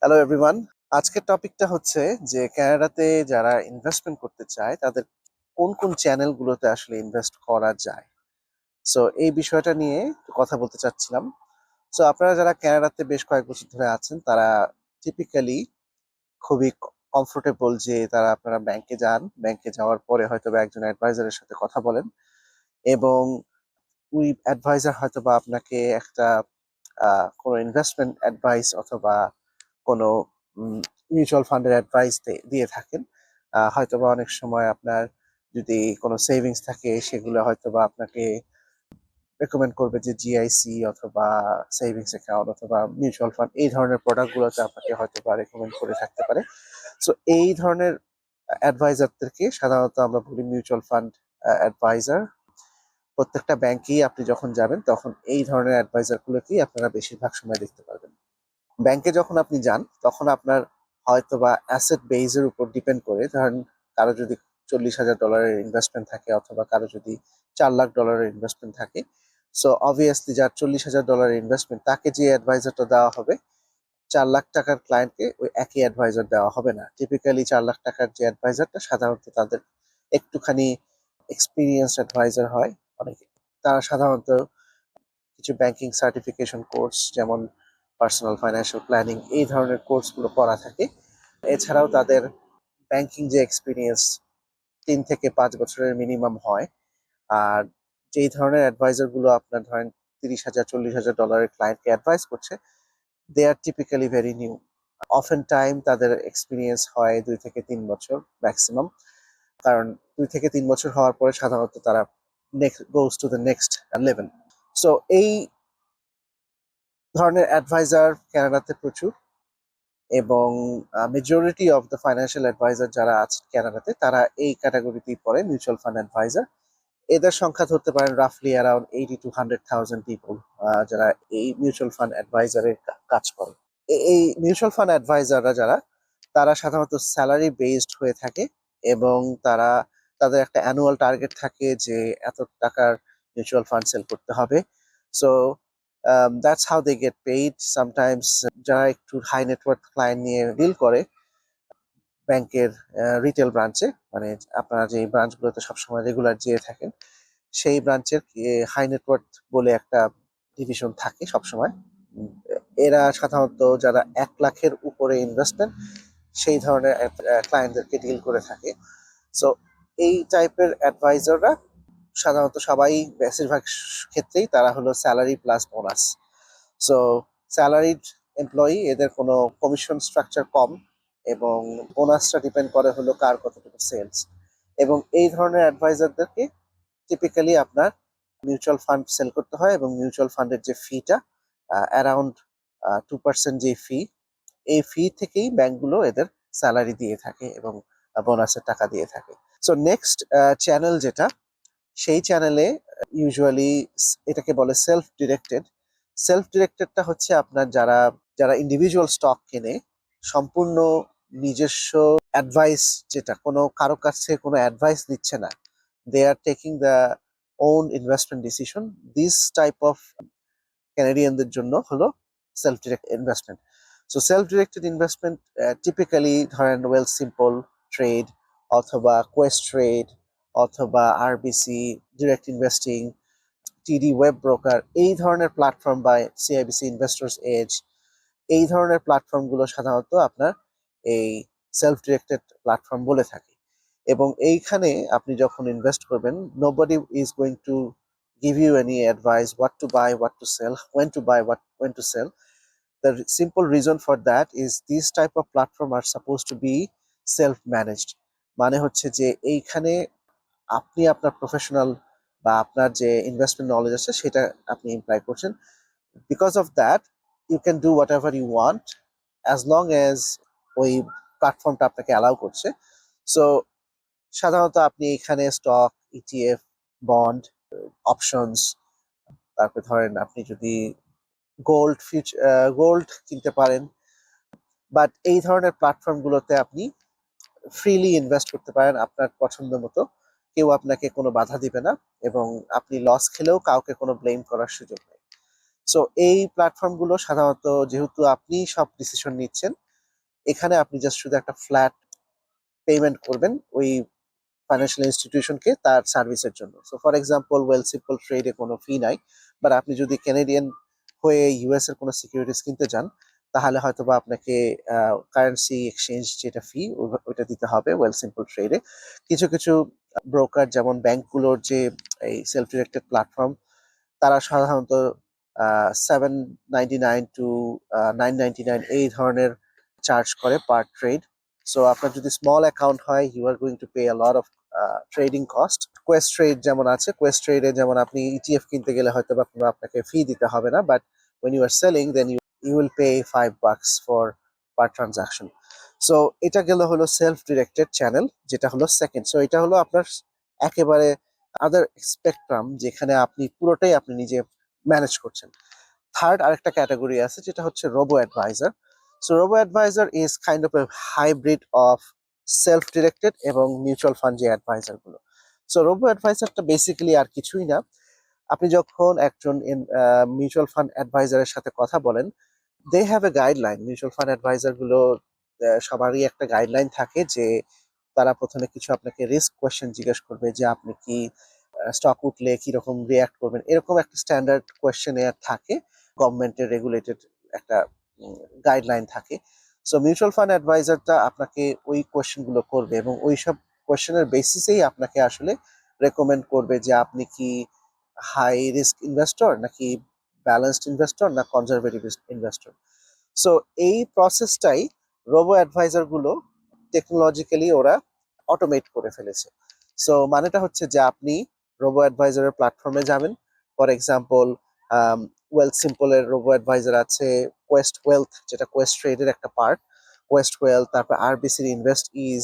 Hello everyone. আজকের টপিকটা হচ্ছে যে কানাডাতে যারা ইনভেস্টমেন্ট করতে চায় তাদের কোন কোন চ্যানেলগুলোতে আসলে ইনভেস্ট করা যায়। সো এই বিষয়টা নিয়ে একটু কথা বলতে চাচ্ছিলাম। সো আপনারা যারা কানাডাতে বেশ কয়েক বছর ধরে আছেন তারা টিপিক্যালি খুবই কমফোর্টেবল যে তারা আপনারা ব্যাংকে যান, ব্যাংকে যাওয়ার পরে হয়তো বা একজন অ্যাডভাইজারের সাথে কথা বলেন এবং ওই অ্যাডভাইজার হয়তো বা আপনাকে একটা কোনো ইনভেস্টমেন্ট অ্যাডভাইস অথবা কোনো মিউচুয়াল ফান্ডের অ্যাডভাইস দিয়ে থাকেন। হয়তোবা অনেক সময় আপনার যদি কোনো সেভিংস থাকে সেগুলো হয়তোবা আপনাকে রেকমেন্ড করবে যে জিআইসি অথবা সেভিংস অ্যাকাউন্ট অথবা মিউচুয়াল ফান্ড এই ধরনের প্রোডাক্টগুলোতে আপনাকে হয়তোবা রেকমেন্ড করে থাকতে পারে। সো এই ধরনের অ্যাডভাইজারদেরকে সাধারণত আমরা বলি মিউচুয়াল ফান্ড অ্যাডভাইজার। প্রত্যেকটা ব্যাংকেই আপনি যখন যাবেন তখন এই ধরনের অ্যাডভাইজারগুলোকেই আপনারা বেশিরভাগ সময় দেখতে পারবেন। ব্যাংকে যখন আপনি যান তখন আপনার হয়তোবা অ্যাসেট বেইজের উপর ডিপেন্ড করে, ধরেন কারো যদি $40,000 ইনভেস্টমেন্ট থাকে অথবা কারো যদি $4 লাখ ইনভেস্টমেন্ট থাকে, সো অবভিয়াসলি যার $40,000 ইনভেস্টমেন্ট তাকে যে অ্যাডভাইজারটা দেওয়া হবে, $4 লাখ ক্লায়েন্টকে ওই একই অ্যাডভাইজার দেওয়া হবে না। টিপিক্যালি $4 লাখ যে অ্যাডভাইজারটা সাধারণত তাদের একটুখানি এক্সপিরিয়েন্স অ্যাডভাইজার হয় অনেকে। তারা সাধারণত কিছু ব্যাংকিং সার্টিফিকেশন কোর্স যেমন পার্সোনাল ফাইন্যান্সিয়াল প্ল্যানিং এই ধরনের কোর্সগুলো করা থাকে। এছাড়াও তাদের ব্যাংকিং যে এক্সপিরিয়েন্স 3 থেকে 5 বছরের মিনিমাম হয়। আর যেই ধরনের অ্যাডভাইজার গুলো আপনার ধরেন 30,000 40,000 ডলারের ক্লায়েন্টকে অ্যাডভাইস করছে, they are typically very new. Often time তাদের এক্সপিরিয়েন্স হয় 2 থেকে 3 বছর ম্যাক্সিমাম। কারণ 2 থেকে 3 বছর হওয়ার পরে সাধারণত তারা next goes to the next level. So এই ধরনের অ্যাডভাইজার কানাডাতে প্রচুর, এবং majority of the financial advisor যারা আছে কানাডাতে তারা এই ক্যাটাগরিতেই পড়ে, মিউচুয়াল ফান্ড অ্যাডভাইজার। এদের সংখ্যা ধরতে পারেন রাফলি অ্যারাউন্ড 80 to 100,000 পিপল যারা এই মিউচুয়াল ফান্ড অ্যাডভাইজারের কাজ করে। এই মিউচুয়াল ফান্ড অ্যাডভাইজাররা যারা, তারা সাধারণত স্যালারি বেসড হয়ে থাকে এবং তারা তাদের একটা অ্যানুয়াল টার্গেট থাকে যে এত টাকার মিউচুয়াল ফান্ড সেল করতে হবে। So that's how they get paid. Sometimes যারা একটু হাই নেটওয়ার্থ ক্লায়েন্ট নিয়ে ডিল করে ব্যাংকের রিটেল ব্রাঞ্চে, মানে আপনারা যে ব্রাঞ্চগুলোতে সবসময় রেগুলার যেয়ে থাকেন সেই ব্রাঞ্চের হাই নেটওয়ার্থ বলে একটা ডিভিশন থাকে সবসময়। উম, এরা সাধারণত যারা 1 লাখের উপরে ইনভেস্টমেন্ট সেই ধরনের ক্লায়েন্টদেরকে ডিল করে থাকে। সো এই টাইপের অ্যাডভাইজাররা সাধারণত সবাই বেশিরভাগ ক্ষেত্রেই তারা হলো salary plus bonus. So salaried employee, এদের কোনো কমিশন স্ট্রাকচার কম এবং বোনাসটা ডিপেন্ড করে হলো কার কতটুকু সেলস। এবং এই ধরনের অ্যাডভাইজারদেরকে টিপিক্যালি আপনার মিউচুয়াল ফান্ড সেল করতে হয় এবং মিউচুয়াল ফান্ডের যে ফিটা অ্যারাউন্ড 2% যে ফি, এই ফি থেকেই ব্যাংকগুলো এদের স্যালারি দিয়ে থাকে এবং বোনাসের টাকা দিয়ে থাকে। সো নেক্সট চ্যানেল যেটা, সেই চ্যানেলে ইউজুয়ালি এটাকে বলে সেলফ ডিরেক্টেড। সেলফ ডিরেক্টেডটা হচ্ছে আপনার যারা যারা ইন্ডিভিজুয়াল স্টক কেনে, সম্পূর্ণ নিজস্ব অ্যাডভাইস, যেটা কোনো কারো কাছে কোনো অ্যাডভাইস নিচ্ছে না, they are taking the own investment decision. This type of ক্যানাডিয়ানদের জন্য হলো self direct investment. So self directed investment typically ধরেন ওয়েল সিম্পল ট্রেড অথবা কোয়েস্ট ট্রেড অথবা RBC direct investing, TD WebBroker, এই ধরনের প্ল্যাটফর্ম বা সিআইবিসি ইনভেস্টর্স এজ, এই ধরনের প্ল্যাটফর্মগুলো সাধারণত আপনার এই সেলফ ডিরেক্টেড প্ল্যাটফর্ম বলে থাকে। এবং এইখানে আপনি যখন ইনভেস্ট করবেন, nobody is going to give you any advice what to buy, what to sell, when to buy, when to sell. The simple reason for that is these type of platform are supposed to be self managed. মানে হচ্ছে যে এইখানে আপনি আপনার professional বা আপনার যে investment knowledge আছে সেটা আপনি ইমপ্লাই করছেন। Because of that you can do whatever you want as long as ওই প্ল্যাটফর্মটা আপনাকে অ্যালাউ করছে। সো সাধারণত আপনি এখানে স্টক, ইটিএফ, বন্ড, অপশনস, তারপরে ধরেন আপনি যদি গোল্ড কিনতে পারেন। বাট এই ধরনের প্ল্যাটফর্মগুলোতে আপনি ফ্রিলি ইনভেস্ট করতে পারেন আপনার পছন্দ মতো। কেউ আপনাকে কোনো বাধা দিবে না এবং আপনি লস খেলেও কাউকে কোনো ব্লেম করার সুযোগ নেই। সো এই প্ল্যাটফর্মগুলো সাধারণত, যেহেতু আপনি সব ডিসিশন নিচ্ছেন, এখানে আপনি জাস্ট শুধু একটা ফ্ল্যাট পেমেন্ট করবেন ওই ফাইন্যান্সিয়াল ইনস্টিটিউশনকে তার সার্ভিসের জন্য। সো ফর এক্সাম্পল ওয়েলসিম্পল ট্রেডে কোনো ফি নাই, বাট আপনি যদি ক্যানাডিয়ান হয়ে ইউএস এর কোনো সিকিউরিটিজ কিনতে যান তাহলে হয়তোবা আপনাকে কারেন্সি এক্সচেঞ্জ যেটা ফি ওইটা দিতে হবে ওয়েলসিম্পল ট্রেডে। কিছু কিছু ব্রোকার যেমন ব্যাংকগুলোর যে এই সেলফ ডিরেক্টেড প্ল্যাটফর্ম তারা সাধারণত 799 টু 999 এই ধরনের চার্জ করে পার ট্রেড। সো আপনার যদি স্মল অ্যাকাউন্ট হয় you are going to pay a lot of trading cost. Questrade যেমন আছে, কোয়েস্ট ট্রেডে যেমন আপনি ইটিএফ কিনতে গেলে হয়তো বা আপনাকে ফি দিতে হবে না, but when you are selling then you will pay $5 for per transaction. So এটা গেল হলো সেলফ ডিরেক্টেড চ্যানেল, যেটা হলো সেকেন্ড। সো এটা হলো আপনার একেবারে আদার স্পেকট্রাম, যেখানে আপনি পুরোটাই আপনি নিজে ম্যানেজ করছেন। থার্ড আরেকটা ক্যাটাগরি আছে যেটা হচ্ছে robo advisor. So robo advisor is kind of a hybrid of self directed এবং মিউচুয়াল ফান্ড যে অ্যাডভাইজার গুলো। সো রোবো অ্যাডভাইজারটা বেসিক্যালি আর কিছুই না, আপনি যখন একজন মিউচুয়াল ফান্ড অ্যাডভাইজারের সাথে কথা বলেন, they have a guideline. Mutual fund advisor গুলো সবারই একটা গাইডলাইন থাকে যে তারা প্রথমে কিছু আপনাকে রিস্ক কোয়েশ্চেন জিজ্ঞেস করবে যে আপনি কি স্টক উঠলে কিরকম রিয়াক্ট করবেন, এরকম একটা স্ট্যান্ডার্ড কোয়েশ্চেনের থাকে, গভর্নমেন্টের রেগুলেটেড একটা গাইডলাইন থাকে। সো মিউচুয়াল ফান্ড অ্যাডভাইজারটা আপনাকে ওই কোয়েশ্চেনগুলো করবে এবং ওই সব কোয়েশ্চেনের বেসিসেই আপনাকে আসলে রেকমেন্ড করবে যে আপনি কি হাই রিস্ক ইনভেস্টর নাকি ব্যালেন্সড ইনভেস্টর না কনজারভেটিভ ইনভেস্টর। সো এই প্রসেসটাই রোবো অ্যাডভাইজার গুলো টেকনোলজিক্যালি ওরা অটোমেট করে ফেলেছে। সো মানেটা হচ্ছে যে আপনি রোবো অ্যাডভাইজারের প্ল্যাটফর্মে যাবেন। ফর এক্সাম্পল ওয়েলথ সিম্পলের রোবো অ্যাডভাইজার আছে, কোয়েস্ট ওয়েলথ যেটা কোয়েস্ট ট্রেডের একটা পার্ট, কোয়েস্ট ওয়েলথ, তারপর আরবিসির ইনভেস্ট ইজ,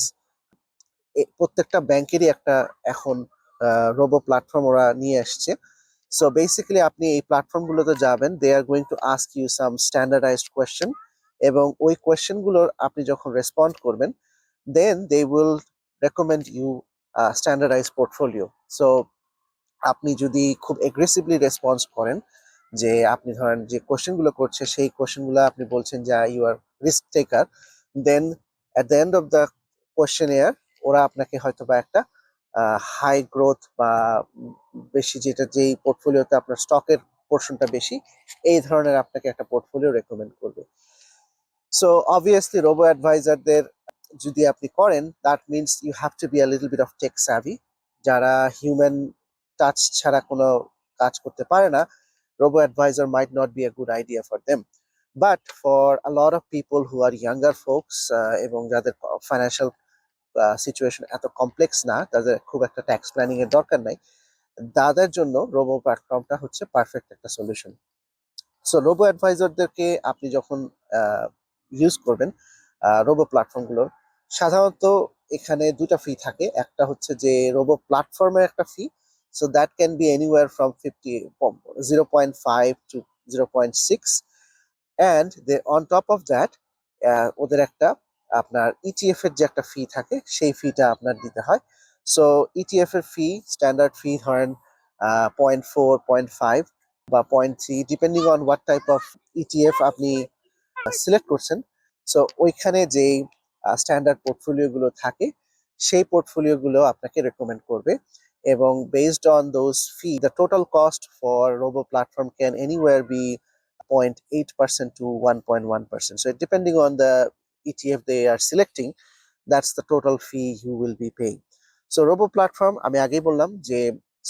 প্রত্যেকটা ব্যাংকেরই একটা এখন রোবো প্ল্যাটফর্ম ওরা নিয়ে আসছে। সো বেসিক্যালি আপনি এই প্ল্যাটফর্মগুলোতে যাবেন, they are going to ask you some standardised question, এবং ওই কোয়েশ্চেনগুলোর আপনি যখন রেসপন্ড করবেন then they will recommend you standardise portfolio. So আপনি যদি খুব এগ্রেসিভলি রেসপন্স করেন, যে আপনি ধরেন যে কোশ্চেনগুলো করছে সেই কোশ্চেনগুলো আপনি বলছেন যে you are risk taker, then at the end of the questionnaire ওরা আপনাকে হয়তো বা একটা হাই গ্রোথ বা বেশি যেই পোর্টফোলিওতে আপনার স্টকের পোর্শনটা বেশি, এই ধরনের আপনাকে একটা পোর্টফোলিও রেকমেন্ড করবে। সো অবভিয়াসলি রোবো অ্যাডভাইজারদের যদি আপনি করেন that means you have to be a little bit of tech savvy. যারা হিউম্যান টাচ ছাড়া কোনো কাজ করতে পারে না, robo advisor might not be a good idea for them. But for a lot of people who are younger folks এবং যাদের financial situation এত কমপ্লেক্স না, তাদের খুব একটা ট্যাক্স প্ল্যানিং এর দরকার নাই, তাদের জন্য রোবো প্ল্যাটফর্মটা হচ্ছে পারফেক্ট একটা সলিউশন। সো রোবো অ্যাডভাইজারদেরকে আপনি যখন ইউজ করবেন রোবো প্ল্যাটফর্মগুলোর, সাধারণত এখানে দুটা ফি থাকে। একটা হচ্ছে যে রোবো প্ল্যাটফর্মের একটা fee, so that can be anywhere from 0.5 to 0.6, and they on top of that ওদের একটা আপনার ইটিএফ এর যে একটা ফি থাকে সেই ফিটা আপনার দিতে হয়। সো ইটিএফ এর ফি, স্ট্যান্ডার্ড ফি ধরেন 0.4, 0.5 বা 0.3 depending on what type of ETF আপনি সিলেক্ট করছেন। সো ওইখানে যেই স্ট্যান্ডার্ড পোর্টফোলিও গুলো থাকে সেই পোর্টফোলিও গুলো আপনাকে রেকমেন্ড করবে, এবং based on those fee the total cost for robo platform can anywhere be 0.8% to 1.1%. So depending on the ETF they are selecting, that's the total fee you will be paying. So robo platform আমি আগেই বললাম যে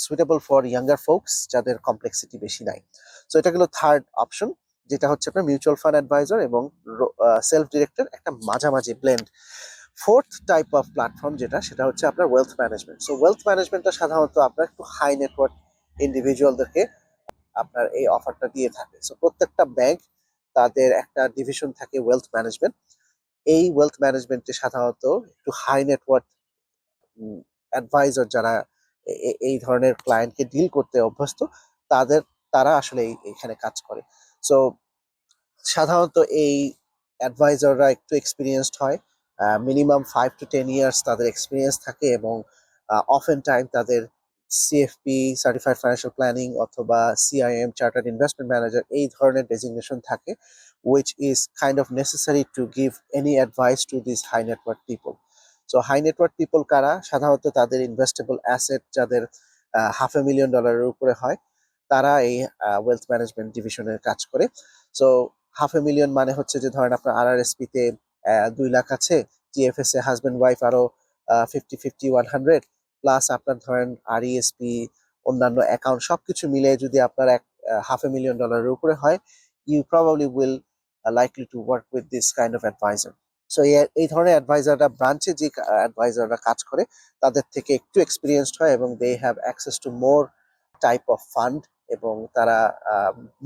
suitable for younger folks যাদের complexity বেশি নাই। So এটা গেল third option, যেটা হচ্ছে আপনার মিউচুয়াল ফান্ড অ্যাডভাইজার এবং সেলফ ডিরেক্টেড একটা মাঝামাঝি blend. Fourth type of platform যেটা, সেটা হচ্ছে আপনার ওয়েলথ ম্যানেজমেন্ট। সো ওয়েলথ ম্যানেজমেন্টটা সাধারণত আপনার একটু হাই নেটওয়ার্ক ইন্ডিভিজুয়ালদেরকে আপনার এই অফারটা দিয়ে থাকে। সো প্রত্যেকটা ব্যাংক তাদের একটা ডিভিশন থাকে ওয়েলথ ম্যানেজমেন্ট। এই ওয়েলথ ম্যানেজমেন্টে সাধারণত একটু হাই নেটওয়ার্ক অ্যাডভাইজার যারা এই ধরনের ক্লায়েন্টকে ডিল করতে অভ্যস্ত, তারা আসলে এখানে কাজ করে। সো সাধারণত এই অ্যাডভাইজাররা একটু এক্সপিরিয়েন্সড হয়, মিনিমাম 5 to 10 ইয়ার্স তাদের এক্সপিরিয়েন্স থাকে, এবং অফেন টাইম তাদের সিএফপি সার্টিফাইড ফাইন্যান্সিয়াল প্ল্যানিং অথবা সিআইএম চার্টার্ড ইনভেস্টমেন্ট ম্যানেজার এই ধরনের ডেজিগনেশন থাকে। which is kind of necessary to give any advice to these high net worth people. So high net worth people কারা সাধারণত তাদের ইনভেস্টেবল অ্যাসেট যাদের $500,000 উপরে হয় তারা এই ওয়েলথ ম্যানেজমেন্ট ডিভিশনের কাজ করে। সো $500,000 মানে হচ্ছে যে ধরেন আপনার আরআরএসপি তে 2 লাখ আছে, টিএফএস এ হাজবেন্ড ওয়াইফ আরো 50-50-100 প্লাস আপনার ধরেন আরইএসপি অন্যান্য অ্যাকাউন্ট সবকিছু মিলে যদি আপনার $500,000 উপরে হয়, you probably will likely to work with this kind of advisor. So এই ধরনের অ্যাডভাইজাররা ব্রাঞ্চে যে অ্যাডভাইজাররা কাজ করে তাদের থেকে একটু এক্সপিরিয়েন্সড হয় এবং they have access to more type of fund এবং তারা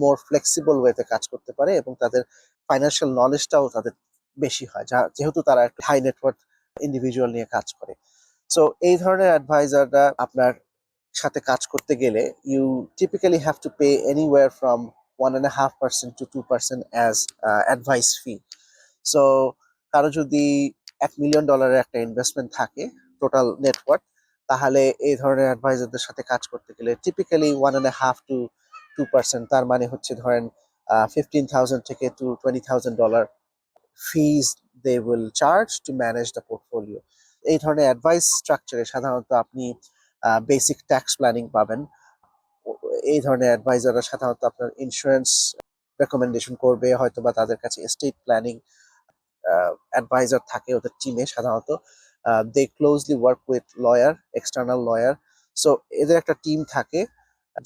মোর ফ্লেক্সিবল ওয়েতে কাজ করতে পারে এবং তাদের ফাইন্যান্সিয়াল নলেজটাও তাদের বেশি হয় যেহেতু তারা একটা হাই নেটওয়ার্ক ইন্ডিভিজুয়াল নিয়ে কাজ করে। সো এই ধরনের অ্যাডভাইজাররা আপনার সাথে কাজ করতে গেলে you typically have to pay anywhere from 1.5% to 2% as advice fee. So কারো যদি $1 million একটা ইনভেস্টমেন্ট থাকে টোটাল নেটওয়ার্ক, তাহলে এই ধরনের অ্যাডভাইজারদের সাথে কাজ করতে গেলে টিপিক্যালি 1.5 to 2%, তার মানে হচ্ছে ধরেন 15,000 থেকে to $20,000 fees they will charge to manage the portfolio. এই ধরনের অ্যাডভাইস স্ট্রাকচারে সাধারণত আপনি বেসিক ট্যাক্স প্ল্যানিং পাবেন। এই ধরনের অ্যাডভাইজাররা সাধারণত আপনার ইন্স্যুরেন্স রেকমেন্ডেশন করবে, হয়তো বা তাদের কাছে এস্টেট প্ল্যানিং অ্যাডভাইজার থাকে ওদের টিমে সাধারণত। They closely work with lawyer, external lawyer. So এদের একটা টিম থাকে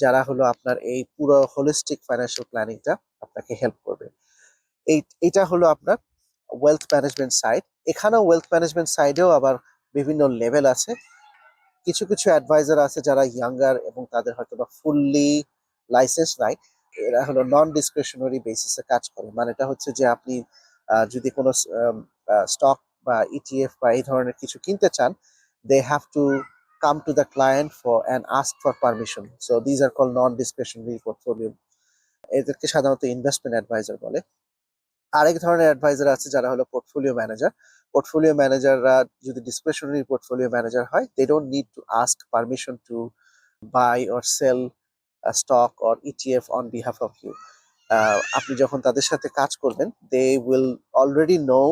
যারা হলো আপনার এই পুরো হোলিস্টিক ফাইন্যান্সিয়াল প্ল্যানিংটা আপনাকে হেল্প করবে। এইটা হলো আপনার ওয়েলথ ম্যানেজমেন্ট সাইড। এখানেও ওয়েলথ ম্যানেজমেন্ট সাইডেও আবার বিভিন্ন লেভেল আছে। কিছু কিছু অ্যাডভাইজার আছে যারা ইয়াঙ্গার এবং তাদের হয়তো বা ফুললি লাইসেন্স নাই, এরা হলো নন ডিসক্রিশনারি বেসিসে কাজ করে। মানেটা হচ্ছে যে আপনি যদি কোনো স্টক বা ইটিএফ বা এই ধরনের কিছু কিনতে চান, they have to come to the client for and ask for permission. So these are call non discretionary portfolio. এদেরকে সাধারণত ইনভেস্টমেন্ট অ্যাডভাইজার বলে। আরেক ধরনের অ্যাডভাইজার আছে যারা হলো পোর্টফোলিও ম্যানেজার। পোর্টফোলিও ম্যানেজাররা যদি ডিসক্রিশনারি পোর্টফোলিও ম্যানেজার হয়, they don't need to ask permission to buy or sell stock or ETF on behalf of you. আপনি যখন তাদের সাথে কাজ করবেন, they will already know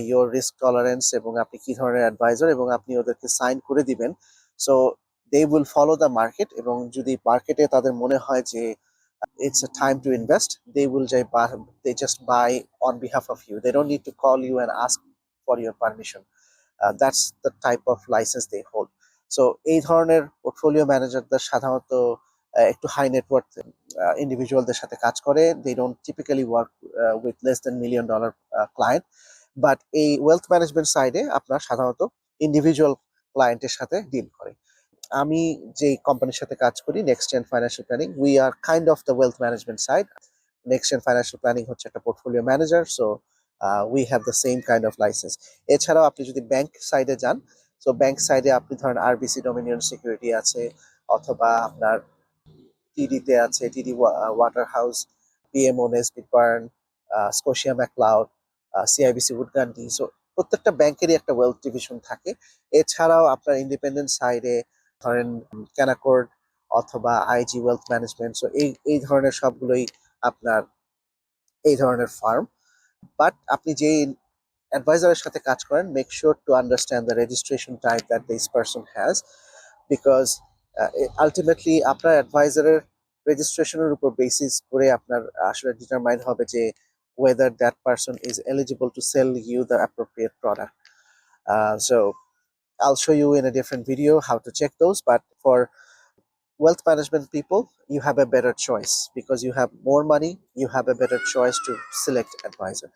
your risk tolerance এবং আপনি কি ধরনের অ্যাডভাইজার, এবং আপনি ওদেরকে সাইন করে দিবেন। So they will follow the market, এবং যদি মার্কেটে তাদের মনে হয় যে it's a time to invest, they just buy on behalf of you. They don't need to call you and ask for your permission. That's the type of license they hold. So এই ধরনের portfolio ম্যানেজারদের সাধারণত একটু high net worth ইন্ডিভিজুয়ালদের সাথে কাজ করে। they don't typically work with less than $1 million client, but এই wealth management সাইডে আপনার সাধারণত ইন্ডিভিজুয়াল ক্লায়েন্টের সাথে ডিল করে। আমি যে কোম্পানির সাথে কাজ করি, next gen financial planning, we are kind of the wealth management side. Next gen financial planning হচ্ছে একটা portfolio manager. So we have the same kind of license. এছাড়াও আপনি যদি ব্যাংক সাইডে যান, সো ব্যাংক সাইডে আপনি ধরেন আরবিসি ডোমিনিয়ন সিকিউরিটি আছে, অথবা আপনার টিডিতে আছে, TD Waterhouse, BMO Nesbitt Burns, Scotia McLeod, CIBC Wood Gundy. So প্রত্যেকটা ব্যাংকেরই একটা ওয়েলথ ডিভিশন থাকে। এছাড়াও আপনার ইন্ডিপেন্ডেন্ট সাইডে ধরেন ক্যানাকর্ড অথবা আইজি ওয়েলথ ম্যানেজমেন্ট। সো এই ধরনের সবগুলোই আপনার এই ধরনের ফার্ম। বাট আপনি যে অ্যাডভাইজারের সাথে কাজ করেন, make sure to understand the registration type that this person has, because ultimately আপনার অ্যাডভাইজারের রেজিস্ট্রেশনের উপর বেসিস করে আপনার আসলে ডিটারমাইন হবে যে whether that person is eligible to sell you the appropriate product. So I'll show you in a different video how to check those, but for wealth management people, you have a better choice because you have more money, you have a better choice to select advisor.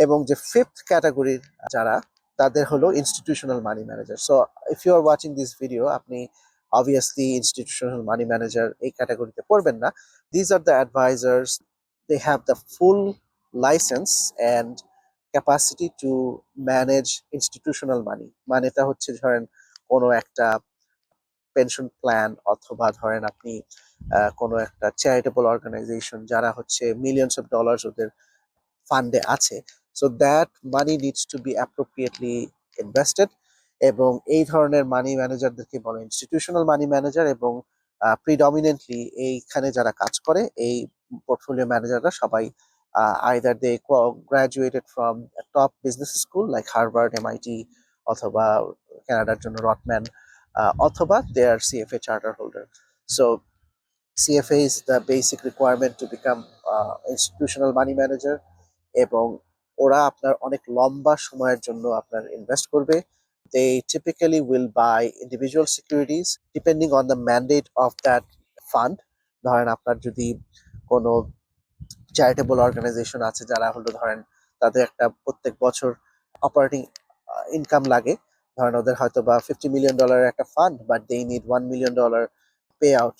এবং যে fifth ক্যাটাগরির যারা, তাদের হলো institutional money manager. So if you are watching this video, আপনি obviously institutional money manager এই ক্যাটাগরিতে পড়বেন না। These are the advisors, they have the full license and capacity to manage institutional money। মানেটা হচ্ছে ধরেন কোনো একটা পেনশন প্ল্যান, অথবা ধরেন আপনি কোনো একটা চ্যারিটেবল অর্গানাইজেশন যারা হচ্ছে মিলিয়নস অফ ডলার্স ওদের ফান্ডে আছে। So that money needs to be appropriately invested, এবং এই ধরনের মানি ম্যানেজারদেরকে বলে ইনস্টিটিউশনাল মানি ম্যানেজার। এবং প্রিডমিনেন্টলি এইখানে যারা কাজ করে, এই পোর্টফোলিও ম্যানেজাররা সবাই either they graduated from a top business school like Harvard, MIT, অথবা কানাডার জন্য রটম্যান, অথবা they are CFA charter holder. So CFA is the basic requirement to become institutional money manager, এবং ওরা আপনার অনেক লম্বা সময়ের জন্য আপনার ইনভেস্ট করবে। They typically will buy individual securities depending on the mandate of that fund. ধরেন আপনার যদি কোনো চ্যারিটেবল অর্গানাইজেশন আছে যারা হলো ধরেন তাদের একটা প্রত্যেক বছর অপারেটিং ইনকাম লাগে, ধরেন ওদের হয়তো বা $50 million একটা ফান্ড, but they need $1 million pay out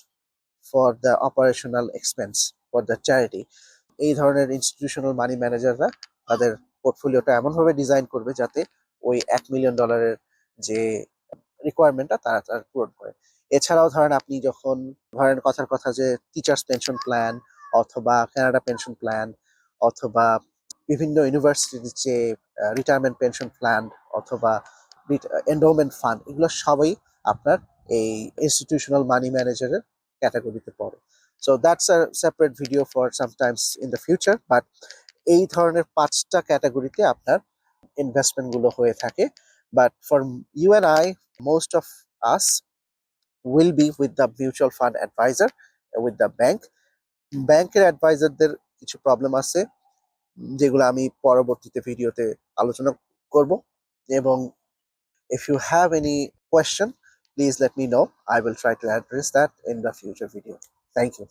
for the operational expense for the charity. এই ধরনের ইনস্টিটিউশনাল মানি ম্যানেজাররা তাদের পোর্টফোলিওটা এমনভাবে ডিজাইন করবে যাতে ওই $1 million যে রিকোয়ারমেন্টটা তারা তার পূরণ করে। এছাড়াও ধরেন আপনি যখন ধরেন কথার কথা যে টিচার্স পেনশন প্ল্যান অথবা কানাডা পেনশন প্ল্যান অথবা বিভিন্ন ইউনিভার্সিটির যে রিটায়ারমেন্ট পেনশন প্ল্যান অথবা এন্ডোমেন্ট ফান্ড, এগুলো সবই আপনার এই ইনস্টিটিউশনাল মানি ম্যানেজারের ক্যাটাগরিতে পড়ে। So that's a separate video for sometimes in the future, but এই ধরনের 5টা ক্যাটাগরিতে আপনার ইনভেস্টমেন্ট গুলো হয়ে থাকে। But for you and I, most of us will be with the mutual fund advisor, with the bank. ব্যাংকের অ্যাডভাইজারদের কিছু প্রবলেম আছে যেগুলো আমি পরবর্তীতে ভিডিওতে আলোচনা করব, এবং if you have any question, please let me know. I will try to address that in the future video. Thank you.